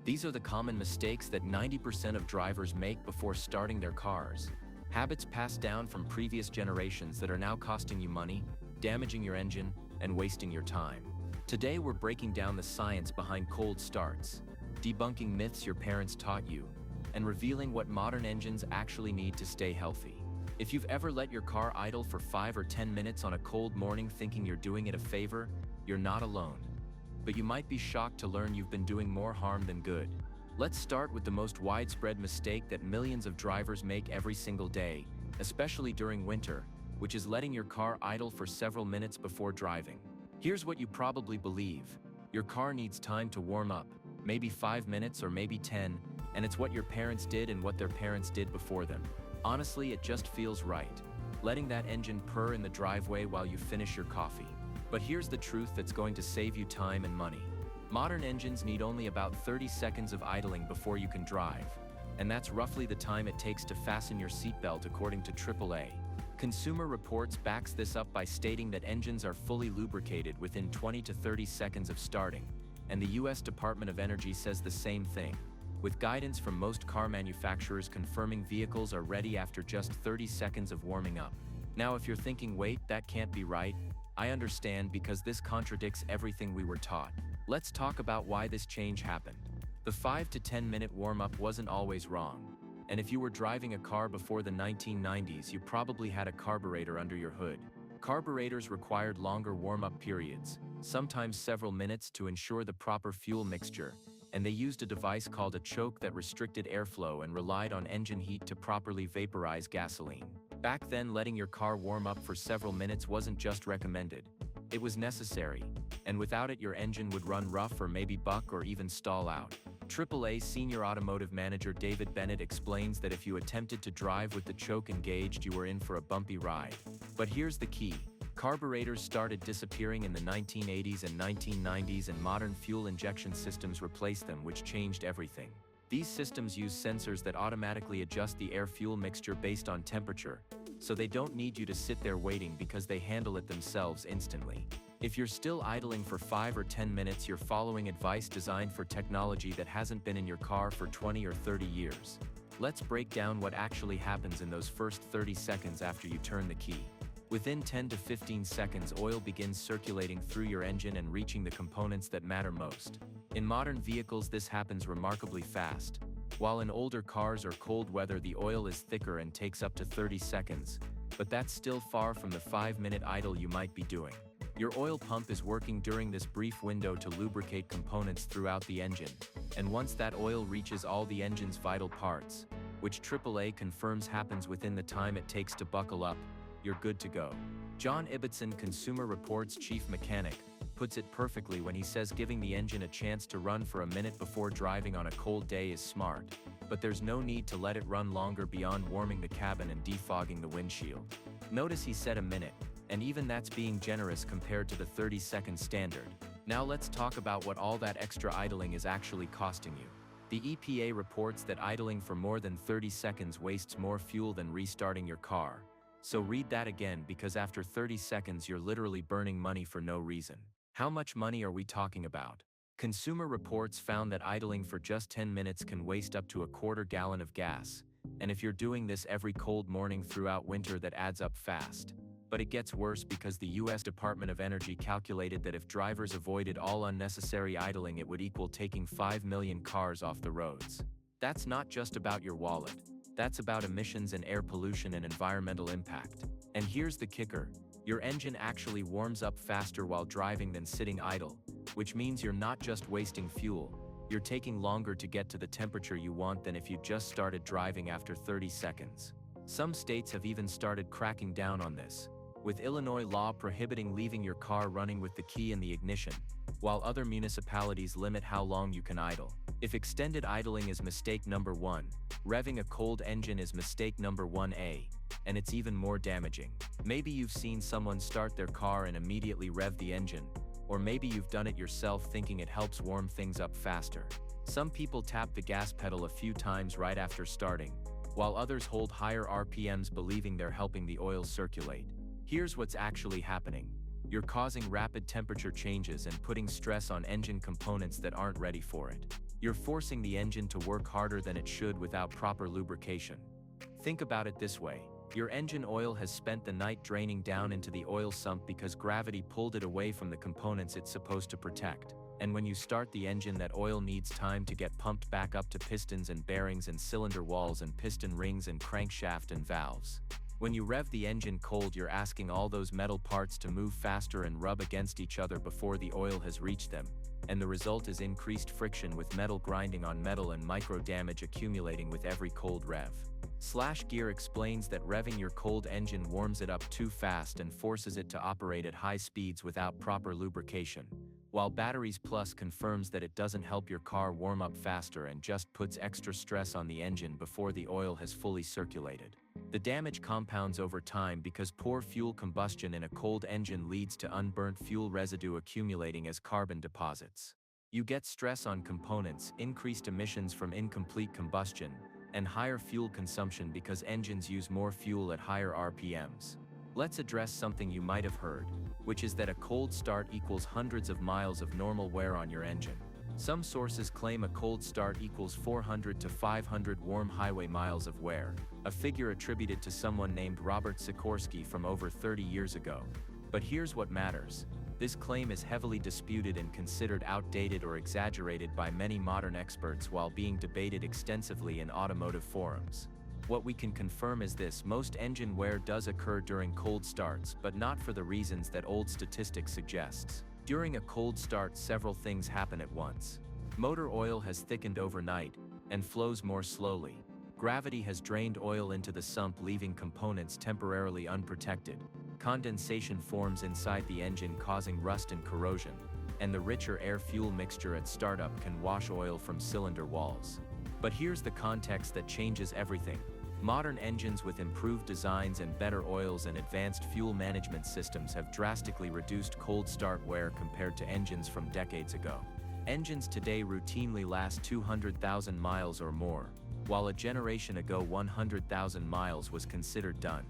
These are the common mistakes that 90% of drivers make before starting their cars. Habits passed down from previous generations that are now costing you money, damaging your engine, and wasting your time. Today we're breaking down the science behind cold starts, debunking myths your parents taught you, and revealing what modern engines actually need to stay healthy. If you've ever let your car idle for 5 or 10 minutes on a cold morning thinking you're doing it a favor, you're not alone. But you might be shocked to learn you've been doing more harm than good. Let's start with the most widespread mistake that millions of drivers make every single day, especially during winter, which is letting your car idle for several minutes before driving. Here's what you probably believe. Your car needs time to warm up, maybe 5 minutes or maybe 10, and it's what your parents did and what their parents did before them. Honestly, it just feels right. Letting that engine purr in the driveway while you finish your coffee. But here's the truth that's going to save you time and money. Modern engines need only about 30 seconds of idling before you can drive. And that's roughly the time it takes to fasten your seatbelt according to AAA. Consumer Reports backs this up by stating that engines are fully lubricated within 20 to 30 seconds of starting, and the US Department of Energy says the same thing, with guidance from most car manufacturers confirming vehicles are ready after just 30 seconds of warming up. Now if you're thinking, wait, that can't be right, I understand because this contradicts everything we were taught. Let's talk about why this change happened. The 5 to 10 minute warm-up wasn't always wrong. And if you were driving a car before the 1990s, you probably had a carburetor under your hood. Carburetors required longer warm-up periods, sometimes several minutes, to ensure the proper fuel mixture, and they used a device called a choke that restricted airflow and relied on engine heat to properly vaporize gasoline. Back then, letting your car warm up for several minutes wasn't just recommended. It was necessary, and without it your engine would run rough or maybe buck or even stall out. AAA Senior Automotive Manager David Bennett explains that if you attempted to drive with the choke engaged, you were in for a bumpy ride. But here's the key. Carburetors started disappearing in the 1980s and 1990s, and modern fuel injection systems replaced them, which changed everything. These systems use sensors that automatically adjust the air-fuel mixture based on temperature, so they don't need you to sit there waiting because they handle it themselves instantly. If you're still idling for 5 or 10 minutes, you're following advice designed for technology that hasn't been in your car for 20 or 30 years. Let's break down what actually happens in those first 30 seconds after you turn the key. Within 10 to 15 seconds, oil begins circulating through your engine and reaching the components that matter most. In modern vehicles, this happens remarkably fast. While in older cars or cold weather, the oil is thicker and takes up to 30 seconds, but that's still far from the 5-minute idle you might be doing. Your oil pump is working during this brief window to lubricate components throughout the engine, and once that oil reaches all the engine's vital parts, which AAA confirms happens within the time it takes to buckle up, you're good to go. John Ibbotson, Consumer Reports chief mechanic, puts it perfectly when he says giving the engine a chance to run for a minute before driving on a cold day is smart, but there's no need to let it run longer beyond warming the cabin and defogging the windshield. Notice he said a minute, and even that's being generous compared to the 30-second standard. Now let's talk about what all that extra idling is actually costing you. The EPA reports that idling for more than 30 seconds wastes more fuel than restarting your car. So read that again, because after 30 seconds you're literally burning money for no reason. How much money are we talking about? Consumer Reports found that idling for just 10 minutes can waste up to a quarter gallon of gas. And if you're doing this every cold morning throughout winter, that adds up fast. But it gets worse, because the US Department of Energy calculated that if drivers avoided all unnecessary idling, it would equal taking 5 million cars off the roads. That's not just about your wallet. That's about emissions and air pollution and environmental impact. And here's the kicker. Your engine actually warms up faster while driving than sitting idle, which means you're not just wasting fuel, you're taking longer to get to the temperature you want than if you just started driving after 30 seconds. Some states have even started cracking down on this, with Illinois law prohibiting leaving your car running with the key in the ignition, while other municipalities limit how long you can idle. If extended idling is mistake number 1, revving a cold engine is mistake number 1A, and it's even more damaging. Maybe you've seen someone start their car and immediately rev the engine, or maybe you've done it yourself thinking it helps warm things up faster. Some people tap the gas pedal a few times right after starting, while others hold higher RPMs believing they're helping the oil circulate. Here's what's actually happening. You're causing rapid temperature changes and putting stress on engine components that aren't ready for it. You're forcing the engine to work harder than it should without proper lubrication. Think about it this way. Your engine oil has spent the night draining down into the oil sump because gravity pulled it away from the components it's supposed to protect. And when you start the engine, that oil needs time to get pumped back up to pistons and bearings and cylinder walls and piston rings and crankshaft and valves. When you rev the engine cold, you're asking all those metal parts to move faster and rub against each other before the oil has reached them, and the result is increased friction with metal grinding on metal and micro damage accumulating with every cold rev. Gear explains that revving your cold engine warms it up too fast and forces it to operate at high speeds without proper lubrication, while Batteries Plus confirms that it doesn't help your car warm up faster and just puts extra stress on the engine before the oil has fully circulated. The damage compounds over time because poor fuel combustion in a cold engine leads to unburnt fuel residue accumulating as carbon deposits. You get stress on components, increased emissions from incomplete combustion, and higher fuel consumption because engines use more fuel at higher RPMs. Let's address something you might have heard, which is that a cold start equals hundreds of miles of normal wear on your engine. Some sources claim a cold start equals 400 to 500 warm highway miles of wear, a figure attributed to someone named Robert Sikorsky from over 30 years ago. But here's what matters. This claim is heavily disputed and considered outdated or exaggerated by many modern experts while being debated extensively in automotive forums. What we can confirm is this: most engine wear does occur during cold starts, but not for the reasons that old statistics suggests. During a cold start, several things happen at once. Motor oil has thickened overnight and flows more slowly. Gravity has drained oil into the sump, leaving components temporarily unprotected. Condensation forms inside the engine, causing rust and corrosion, and the richer air-fuel mixture at startup can wash oil from cylinder walls. But here's the context that changes everything. Modern engines with improved designs and better oils and advanced fuel management systems have drastically reduced cold start wear compared to engines from decades ago. Engines today routinely last 200,000 miles or more, while a generation ago 100,000 miles was considered done.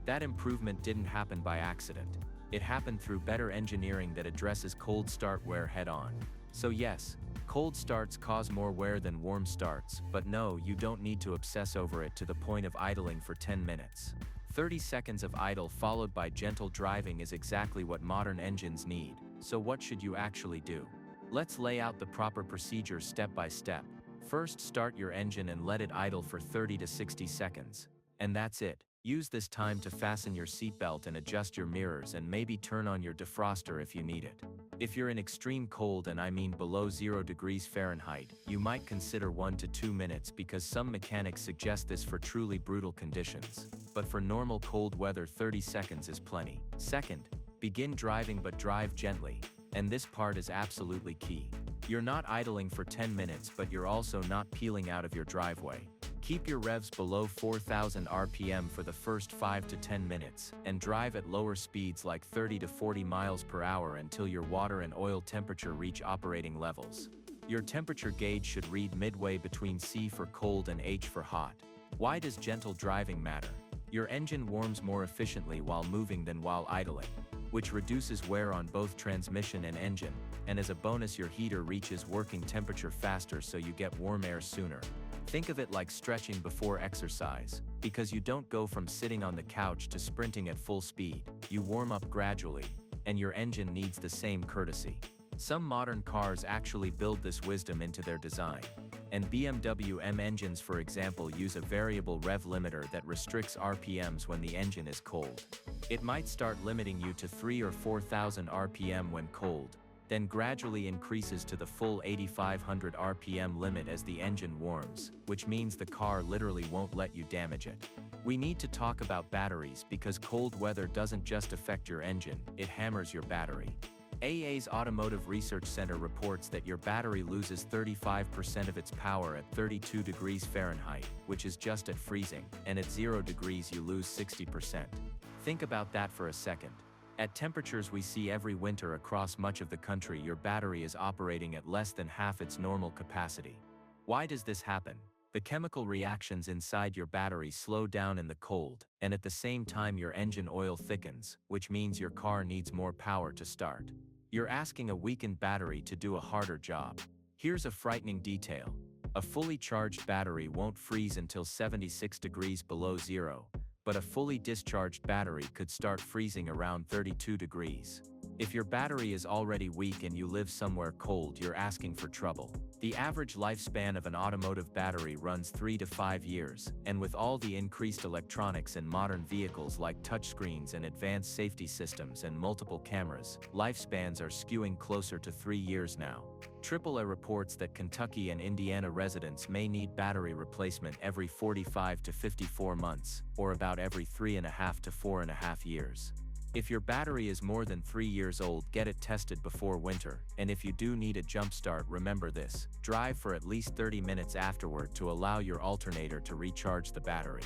That improvement didn't happen by accident. It happened through better engineering that addresses cold start wear head-on. So yes, cold starts cause more wear than warm starts, but no, you don't need to obsess over it to the point of idling for 10 minutes. 30 seconds of idle followed by gentle driving is exactly what modern engines need. So what should you actually do? Let's lay out the proper procedure step by step. First, start your engine and let it idle for 30 to 60 seconds. And that's it. Use this time to fasten your seatbelt and adjust your mirrors and maybe turn on your defroster if you need it. If you're in extreme cold, and I mean below 0 degrees Fahrenheit, you might consider 1 to 2 minutes because some mechanics suggest this for truly brutal conditions. But for normal cold weather, 30 seconds is plenty. Second, begin driving, but drive gently. And this part is absolutely key. You're not idling for 10 minutes, but you're also not peeling out of your driveway. Keep your revs below 4,000 RPM for the first 5 to 10 minutes, and drive at lower speeds like 30 to 40 miles per hour until your water and oil temperature reach operating levels. Your temperature gauge should read midway between C for cold and H for hot. Why does gentle driving matter? Your engine warms more efficiently while moving than while idling, which reduces wear on both transmission and engine, and as a bonus, your heater reaches working temperature faster, so you get warm air sooner. Think of it like stretching before exercise, because you don't go from sitting on the couch to sprinting at full speed. You warm up gradually, and your engine needs the same courtesy. Some modern cars actually build this wisdom into their design, and BMW M engines, for example, use a variable rev limiter that restricts RPMs when the engine is cold. It might start limiting you to 3,000 or 4,000 RPM when cold, then gradually increases to the full 8,500 RPM limit as the engine warms, which means the car literally won't let you damage it. We need to talk about batteries, because cold weather doesn't just affect your engine, it hammers your battery. AA's Automotive Research Center reports that your battery loses 35% of its power at 32 degrees Fahrenheit, which is just at freezing, and at 0 degrees you lose 60%. Think about that for a second. At temperatures we see every winter across much of the country, your battery is operating at less than half its normal capacity. Why does this happen? The chemical reactions inside your battery slow down in the cold, and at the same time your engine oil thickens, which means your car needs more power to start. You're asking a weakened battery to do a harder job. Here's a frightening detail. A fully charged battery won't freeze until 76 degrees below zero, but a fully discharged battery could start freezing around 32 degrees. If your battery is already weak and you live somewhere cold, you're asking for trouble. The average lifespan of an automotive battery runs 3 to 5 years, and with all the increased electronics in modern vehicles like touchscreens and advanced safety systems and multiple cameras, lifespans are skewing closer to 3 years now. AAA reports that Kentucky and Indiana residents may need battery replacement every 45 to 54 months, or about every 3.5 to 4.5 years. If your battery is more than 3 years old, get it tested before winter, and if you do need a jump start, remember this: drive for at least 30 minutes afterward to allow your alternator to recharge the battery.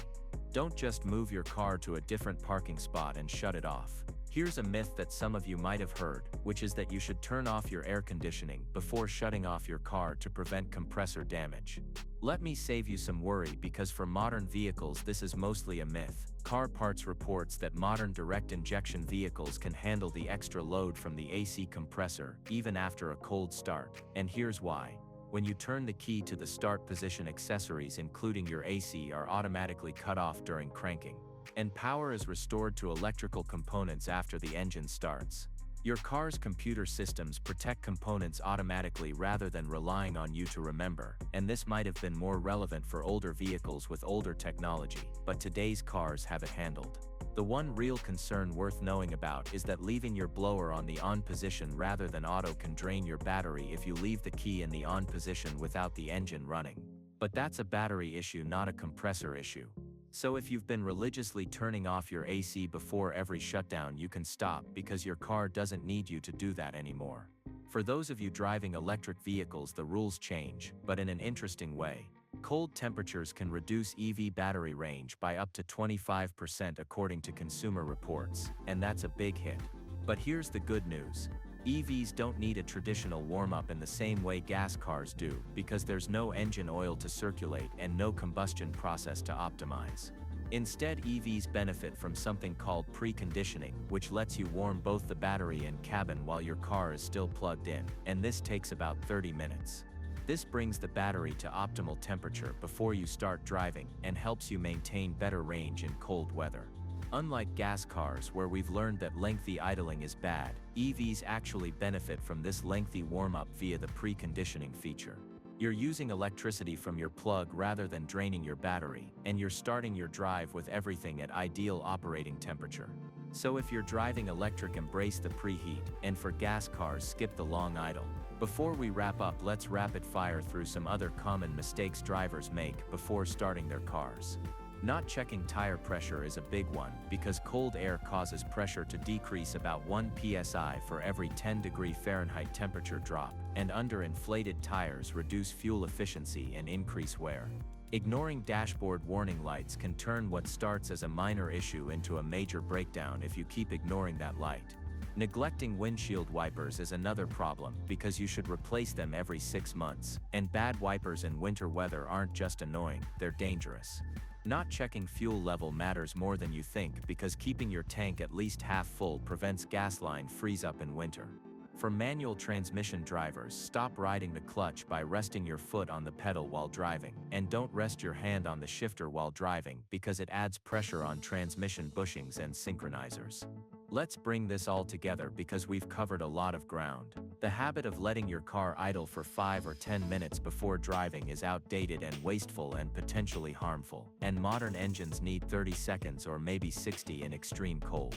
Don't just move your car to a different parking spot and shut it off. Here's a myth that some of you might have heard, which is that you should turn off your air conditioning before shutting off your car to prevent compressor damage. Let me save you some worry, because for modern vehicles this is mostly a myth. Car Parts reports that modern direct injection vehicles can handle the extra load from the AC compressor even after a cold start, and here's why. When you turn the key to the start position, accessories including your AC are automatically cut off during cranking, and power is restored to electrical components after the engine starts. Your car's computer systems protect components automatically rather than relying on you to remember, and this might have been more relevant for older vehicles with older technology, but today's cars have it handled. The one real concern worth knowing about is that leaving your blower on the on position rather than auto can drain your battery if you leave the key in the on position without the engine running. But that's a battery issue, not a compressor issue. So if you've been religiously turning off your AC before every shutdown, you can stop, because your car doesn't need you to do that anymore. For those of you driving electric vehicles, the rules change, but in an interesting way. Cold temperatures can reduce EV battery range by up to 25% according to Consumer Reports, and that's a big hit. But here's the good news. EVs don't need a traditional warm-up in the same way gas cars do, because there's no engine oil to circulate and no combustion process to optimize. Instead, EVs benefit from something called preconditioning, which lets you warm both the battery and cabin while your car is still plugged in, and this takes about 30 minutes. This brings the battery to optimal temperature before you start driving and helps you maintain better range in cold weather. Unlike gas cars, where we've learned that lengthy idling is bad, EVs actually benefit from this lengthy warm-up via the preconditioning feature. You're using electricity from your plug rather than draining your battery, and you're starting your drive with everything at ideal operating temperature. So if you're driving electric, embrace the preheat, and for gas cars, skip the long idle. Before we wrap up, let's rapid fire through some other common mistakes drivers make before starting their cars. Not checking tire pressure is a big one, because cold air causes pressure to decrease about 1 psi for every 10° Fahrenheit temperature drop, and underinflated tires reduce fuel efficiency and increase wear. Ignoring dashboard warning lights can turn what starts as a minor issue into a major breakdown if you keep ignoring that light. Neglecting windshield wipers is another problem, because you should replace them every 6 months, and bad wipers in winter weather aren't just annoying, they're dangerous. Not checking fuel level matters more than you think, because keeping your tank at least half full prevents gas line freeze up in winter. For manual transmission drivers, stop riding the clutch by resting your foot on the pedal while driving, and don't rest your hand on the shifter while driving, because it adds pressure on transmission bushings and synchronizers. Let's bring this all together, because we've covered a lot of ground. The habit of letting your car idle for 5 or 10 minutes before driving is outdated and wasteful and potentially harmful, and modern engines need 30 seconds or maybe 60 in extreme cold.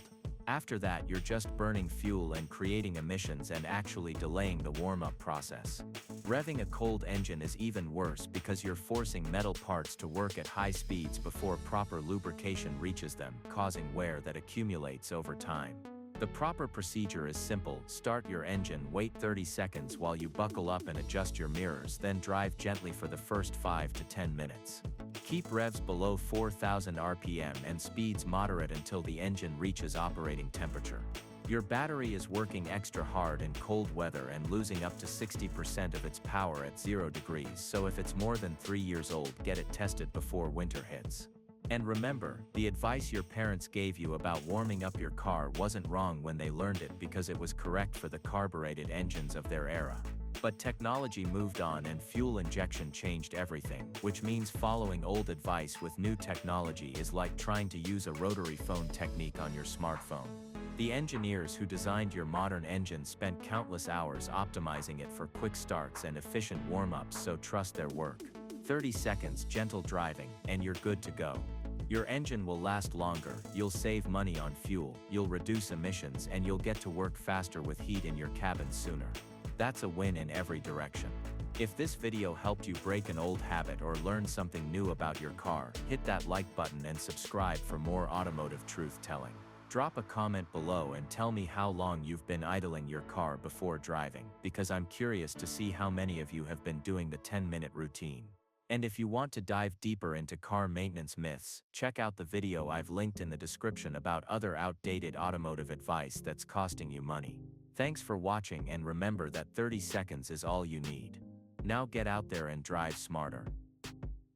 After that, you're just burning fuel and creating emissions and actually delaying the warm-up process. Revving a cold engine is even worse, because you're forcing metal parts to work at high speeds before proper lubrication reaches them, causing wear that accumulates over time. The proper procedure is simple: start your engine, wait 30 seconds while you buckle up and adjust your mirrors, then drive gently for the first 5 to 10 minutes. Keep revs below 4,000 RPM and speeds moderate until the engine reaches operating temperature. Your battery is working extra hard in cold weather and losing up to 60% of its power at 0 degrees, so if it's more than 3 years old, get it tested before winter hits. And remember, the advice your parents gave you about warming up your car wasn't wrong when they learned it, because it was correct for the carbureted engines of their era. But technology moved on and fuel injection changed everything, which means following old advice with new technology is like trying to use a rotary phone technique on your smartphone. The engineers who designed your modern engine spent countless hours optimizing it for quick starts and efficient warm-ups, so trust their work. 30 seconds gentle driving, and you're good to go. Your engine will last longer, you'll save money on fuel, you'll reduce emissions, and you'll get to work faster with heat in your cabin sooner. That's a win in every direction. If this video helped you break an old habit or learn something new about your car, hit that like button and subscribe for more automotive truth-telling. Drop a comment below and tell me how long you've been idling your car before driving, because I'm curious to see how many of you have been doing the 10-minute routine. And if you want to dive deeper into car maintenance myths, check out the video I've linked in the description about other outdated automotive advice that's costing you money. Thanks for watching, and remember that 30 seconds is all you need. Now get out there and drive smarter.